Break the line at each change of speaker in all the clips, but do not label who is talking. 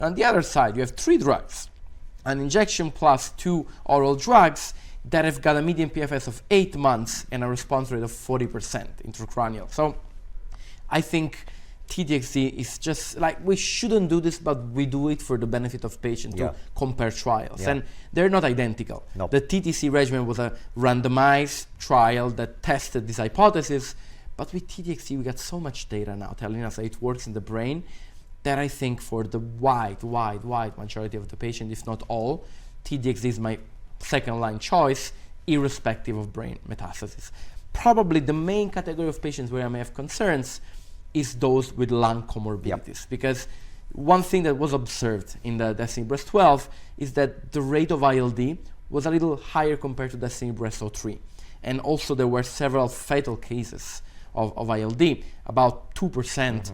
On the other side, you have 3 drugs, an injection plus 2 oral drugs that have got a median PFS of 8 months and a response rate of 40% intracranial. So I think TDXD is just like, we shouldn't do this, but we do it for the benefit of patients to compare trials. And they're not identical.
Nope.
The TTC regimen was a randomized trial that tested this hypothesis, but with TDXD we got so much data now telling us that it works in the brain that I think for the wide majority of the patient, if not all, TDXD is my second line choice, irrespective of brain metastasis. Probably the main category of patients where I may have concerns is those with lung comorbidities, because one thing that was observed in the DESTINY-Breast12 is that the rate of ILD was a little higher compared to DESTINY-Breast03, and also there were several fatal cases of ILD, about 2%,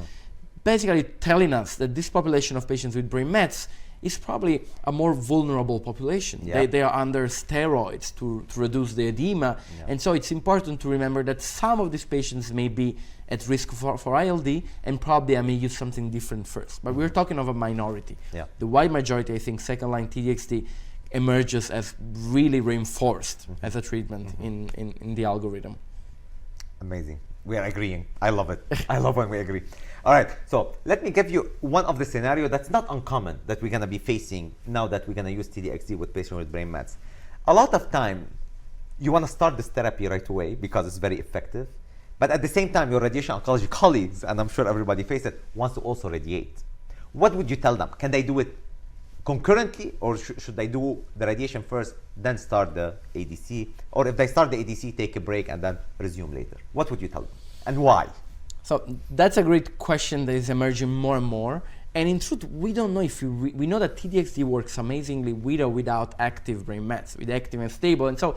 basically telling us that this population of patients with brain mets is probably a more vulnerable population. They are under steroids to reduce the edema, and so it's important to remember that some of these patients may be at risk for ILD, and probably I may use something different first. But we're talking of a minority. The wide majority, I think, second-line TDXD emerges as really reinforced as a treatment in the algorithm.
Amazing. We are agreeing. I love it. I love when we agree. All right, so let me give you one of the scenario that's not uncommon that we're gonna be facing now that we're gonna use TDXD with patients with brain mets. A lot of time, you wanna start this therapy right away because it's very effective, but at the same time, your radiation oncology colleagues, and I'm sure everybody faces it, wants to also radiate. What would you tell them? Can they do it concurrently, or should they do the radiation first, then start the ADC? Or if they start the ADC, take a break and then resume later? What would you tell them, and why?
So that's a great question that is emerging more and more. And in truth, we don't know if we know that TDXD works amazingly with or without active brain mets, with active and stable. And so